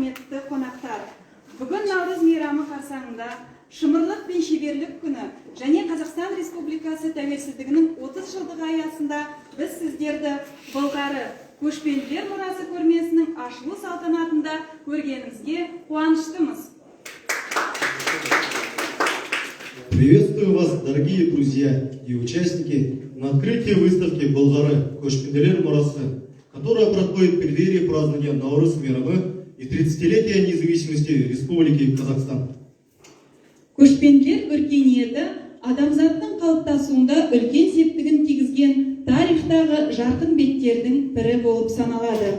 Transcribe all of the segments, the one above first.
құрметті қонақтар. Бүгін Наурыз мейрамы қарсаңында шымырлық пен шеберлік күні және Қазақстан Республикасы тәуелсіздігінің 30 жылдығы аясында біз сіздерді Былғары көшпенділер мұрасы көрмесінің ашылу салтанатында көргенімізге қуаныштымыз. Приветствую вас, дорогие друзья и участники, на открытии выставки «Былғары көшпенділер мұрасы», которая проходит в преддверии празднования Наурыз мейрамы и 30-летия независимости Республики Казахстан. Көшпенділер өркениеті адамзаттың қалыптасуында үлкен септігін тигізген тарихтағы жарқын беттердің бірі болып саналады.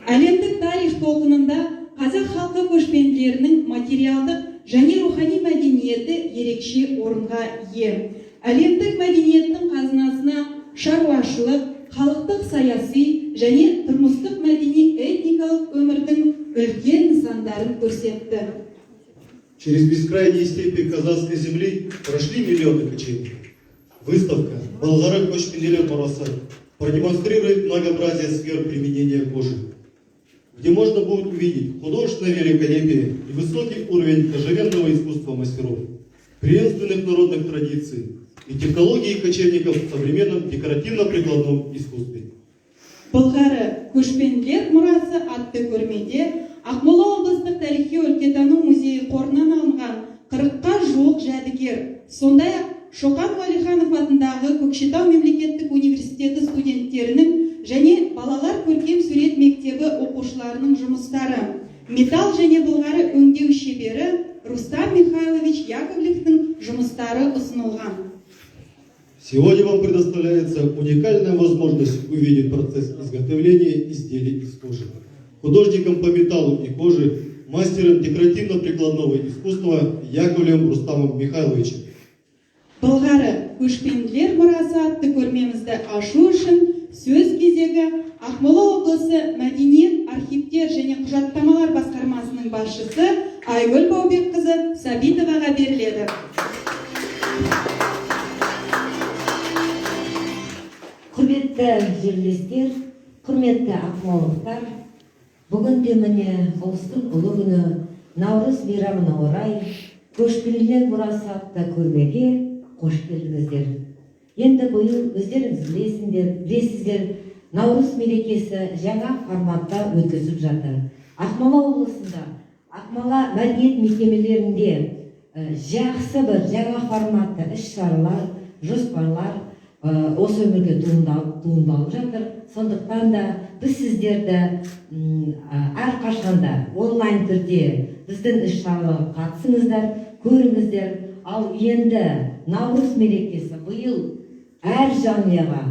Әлемдік тарих толқынында қазақ халқы көшпенділерінің материалдық және рухани мәдениеті ерекше орынға ие. Әлемдік мәдениеттің қазынасына шаруашылық, халықтық саяси және тұрмыстық мәдени этникалық өмірдің үлкен нысандарын көрсетті. Через бескрайние степи казахской земли прошли миллионы кочевников. Выставка «Былғары көшпенділер мұрасы» продемонстрирует многообразие сфер применения кожи, где можно будет увидеть художественное великолепие и высокий уровень кожевенного искусства мастеров, преемственных народных традиций и технологий кочевников в современном декоративно-прикладном искусстве. Былғары көшпенділер мұрасы атты көрмеде Ақмола облыстық тарихи-өлкетану музейі қорынан алынған 40-қа жуық жәдігер, сондай-ақ Шоқан Уәлиханов атындағы Көкшетау мемлекеттік университеті студенттерінің және балалар көркем сурет мектебі оқушыларының жұмыстары, металл және былғары өңдеу шебері Рустам Михайлович Яковлевтің жұмыстары ұсынылған. Сегодня вам предоставляется уникальная возможность увидеть процесс изготовления изделий из кожи. Художником по металлу и коже, мастером декоративно-прикладного искусства Яковлевым Рустамом Михайловичем. Былғары көшпенділер мұрасы атты көрмемізді ашу үшін сөз кезегі Ақмола облысы мәдениет, архивтер және құжаттамалар басқармасының басшысы Айгүл Баубекқызы Сабитоваға беріледі. Құрметті жерлестер, құрметті ақмолалықтар, бүгін де міне ұлыстың ұлы күні Наурыз мейрамына орай көшпенділер мұрасы атты көрмеге қош келдіңіздер. Енді биыл өздеріңіз білесіздер, Наурыз мерекесі жаңа форматта өткізіп жатыр. Ақмола облысында, Ақмола мәдениет мекемелерінде жақсы бір жаңа форматты іс-шаралар, жоспарлар осы өмірге туындалып жатыр. Сондықтан да біз сіздерді әрқашанда онлайн түрде біздің іс-шараларға қатысыңыздар, көріңіздер. Ал енді Наурыз мерекесі биыл әр жанұяға,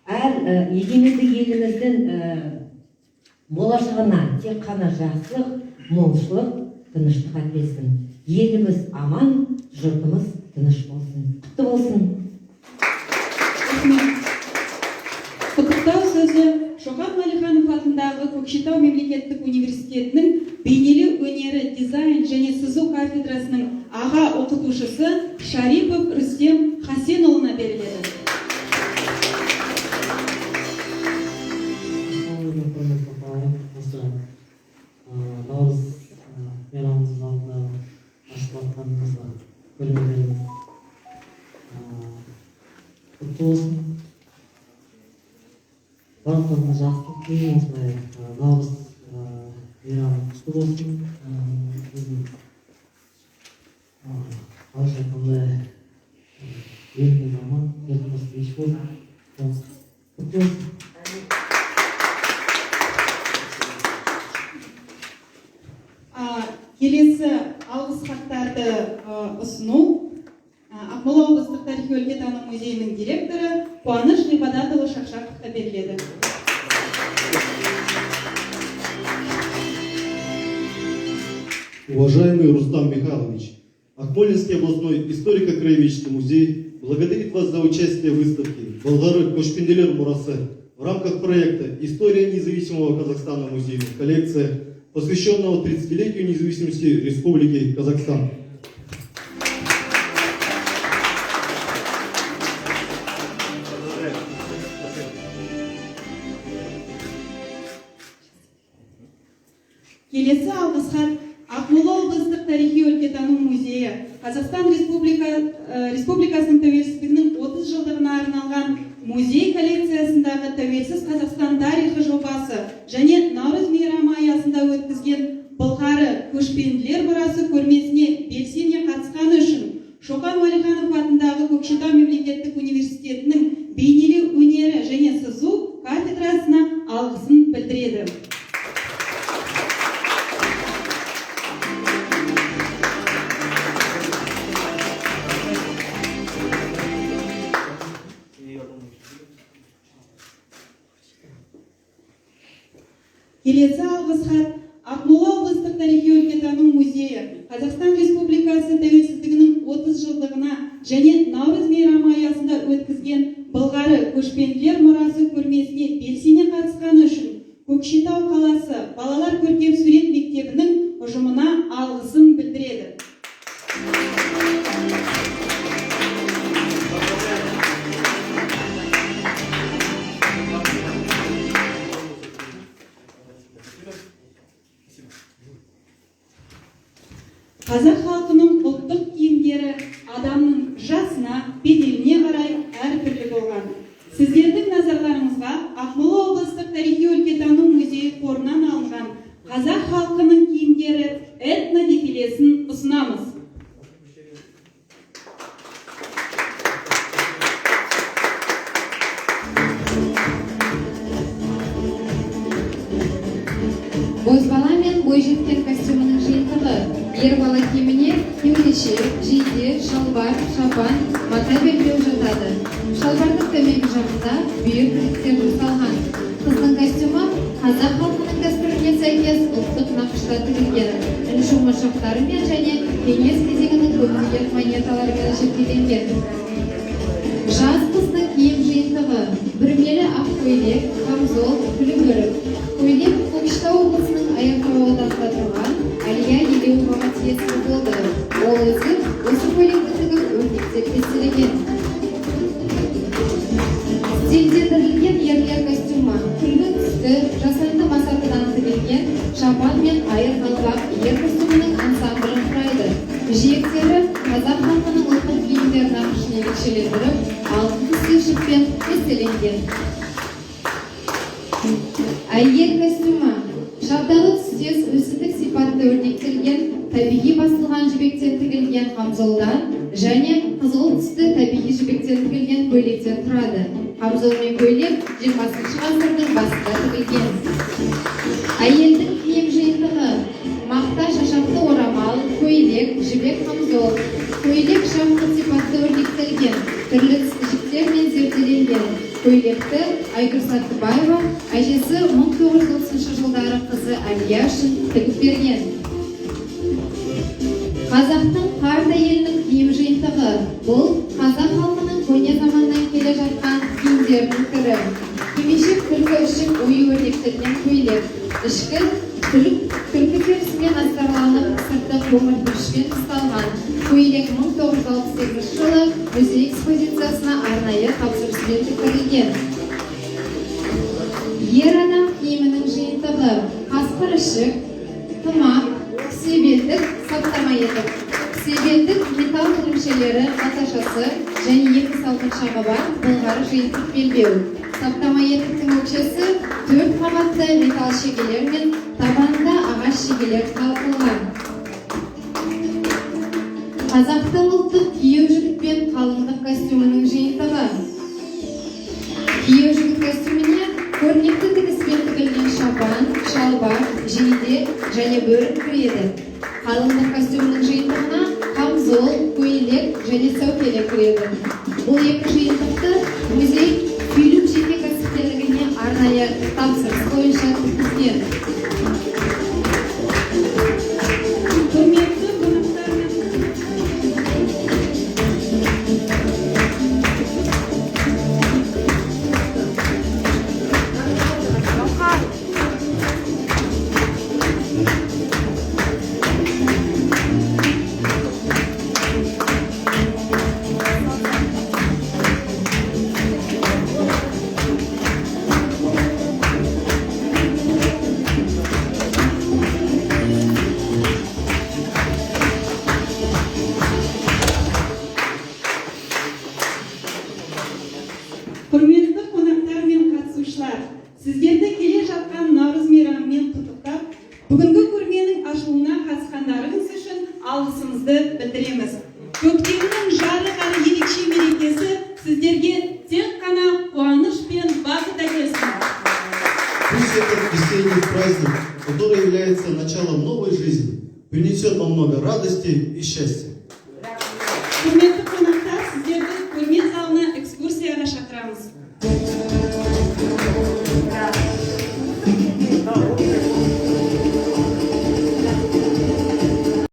әр егеменді еліміздің болашағына тек қана жақсылық, молшылық, тыныштық әкелсін. Еліміз аман, жұртымыз тыныш болсын. Құтты болсын. Құттықтау сөзі Шоқан Уәлиханов атындағы Көкшетау мемлекеттік университетінің бейнелеу өнері, дизайн және сызу кафедрасының аға оқытушысы Шарипов Рүстем Хасенұлына беріледі. Наурыз мейрамымыздың алдында ашып жатқанымызға көрмеміз құтты болсын. Барлықтарына жақсылық тілеймін. Осылай Наурыз мейрамы құтты болсын. Біздің қалайша айтқанда еліміз аман, жұртымыз тыныш болсын. Құтты болсын. Келесі алғыс хаттарды ұсыну Ақмола облыстық тарихи-өлкетану музейінің директоры Қуаныш Ғибадатұлы Шақшақовқа беріледі. Уважаемый Рустам Михайлович, Акмолинский областной историко-краеведческий музей благодарит вас за участие в выставке «Былғары көшпенділер мұрасы» в рамках проекта «История независимого Казахстана. Музейная коллекция», посвященного 30-летию независимости Республики Казахстан. Келесі алғыс хат Ақмола облыстық тарихи-өлкетану музейі Қазақстан Республикасының тәуелсіздігінің 30 жылдығына арналған музей коллекциясындағы тәуелсіз Қазақстан тарихы жобасы және Наурыз мейрамы аясында өткізген Былғары көшпенділер мұрасы көрмесіне белсене қатысқаны үшін Шоқан Уәлиханов атындағы Көкшетау мемлекеттік университетінің бейнелеу өнері және сызу кафедрасына алғысын білдіреді. Келесі алғыс хат Ақмола облыстық тарихи-өлкетану музейі Қазақстан Республикасы тәуелсіздігінің 30 жылдығына және Наурыз мейрамы аясында өткізген Былғары көшпенділер мұрасы көрмесіне белсене қатысқаны үшін Көкшетау қаласы балалар көркем сурет мектебінің ұжымына алғысын білдіреді. Қазақ халқының ұлттық киімдері адамның жасына, беделіне қарай әртүрлі болған. Сіздердің назарларыңызға Ақмола облыстық тарихи-өлкетану музейі қорынан алынған қазақ халқының киімдері этнодефилесін ұсынамыз. Бозбала мен бойжеткен костюмінің жиынтығы. Ер бала киіміне кеудеше, жейде, шалбар, шапан, мата белбеу жатады. Шалбардың төменгі жағында бүйір кілттер жасалған. Қыздың костюмі қазақ халқының дәстүріне сәйкес ұлттық нақышта тігілген. Үн шумыршақтарымен және кеңес кезеңінің көптеген монеталарымен әшекейленген. Жас қыздың киім жиынтығы. Бүрмелі ақ көйлек, камзол, күлгіріп. Көйлек Көкшетау облысының Аяқбау ауданында тұрған Әлия Елеуоваға тиесілі болды. Ол өзі осы көйлекті тігіп өрнектеп кестелеген. Стильдендірілген ерлер костюмы, күлгі түсті, жасанды масатыдан тігілген шапан мен айыр қалпақ ер костюмының ансамблін құрайды. Жиектері қазақ халқының ұлттық киімдер нақышын ерекшелендіріп, алтын түсті жіппен кестеленген. Әйел костюмы шабдалы түстес өсімдік сипатты өрнектелген табиғи басылған жібектен тігілген қамзолдан және қызыл түсті табиғи жібектен тігілген көйлектен тұрады. Қамзол мен көйлек 20-шы ғасырдың басында тігілген. Әйелдің киім жиынтығы мақта шашақты орамал, көйлек, жібек қамзол. Көйлек шапқы сипатты өрнектелген, түрлі түсті жіптермен зерделенген. Көйлекті Айгүл Саттыбаева әжесі 1930 жылдары қызы Әлия үшін тігіп берген. Қазақтың қарт әйелінің киім жиынтығы. Бұл қазақ халқының көне заманнан келе жатқан киімдерінің түрі. Кимешек түлкі ішік ою өрнектелген көйлек. Ішкі түлкі терісімен астарланып, сырты көмір күрішпен ұсталған. Көйлек 1968 жылы музей экспозициясына арнайы тапсырыспен тіктірілген. Ер адам киімінің жиынтығы. Қасқыр ішік, тымақ, кісебелдік, саптама етік. Кісебелдік металл тілімшелері, наташасы және екі салқыншағы бар былғары жиынтық белбеу. Саптама етіктің өкшесі 4 қабатты металл шегелер мен табанында ағаш шегелер қалқылған. Қазақтың ұлттық күйеу жігіт пен қалыңдық костюмінің жиынтығы. Күйеу жігіт костюміне көрнекті тігіспен тігілген шапан, шалбар, жейде және бөрік кіреді. Қалыңдық костюмінің жиынтығына камзол, көйлек және сәукеле кіреді. Бұл екі жиынтықты музей күйлік жеке кәсіпкерлігіне арнайы тапсырыс бойынша тігізген. Құрметті қонақтар мен Құрметті қонақтар мен қатысушылар, сіздерді келе жатқан Наурыз мейрамымен құттықтап, бүгінгі көрменің ашылуына қатысқандарыңыз үшін алғысымызды білдіреміз. Көктемнің жарық әрі ерекше мерекесі сіздерге тек қана қуаныш пен бақыт әкелсін. Пусть этот весенний праздник, который является началом новой жизни, принесет вам много радости и счастья. Құрметті қонақтар, сіздерді көрме залына экскурсияға шақырамыз.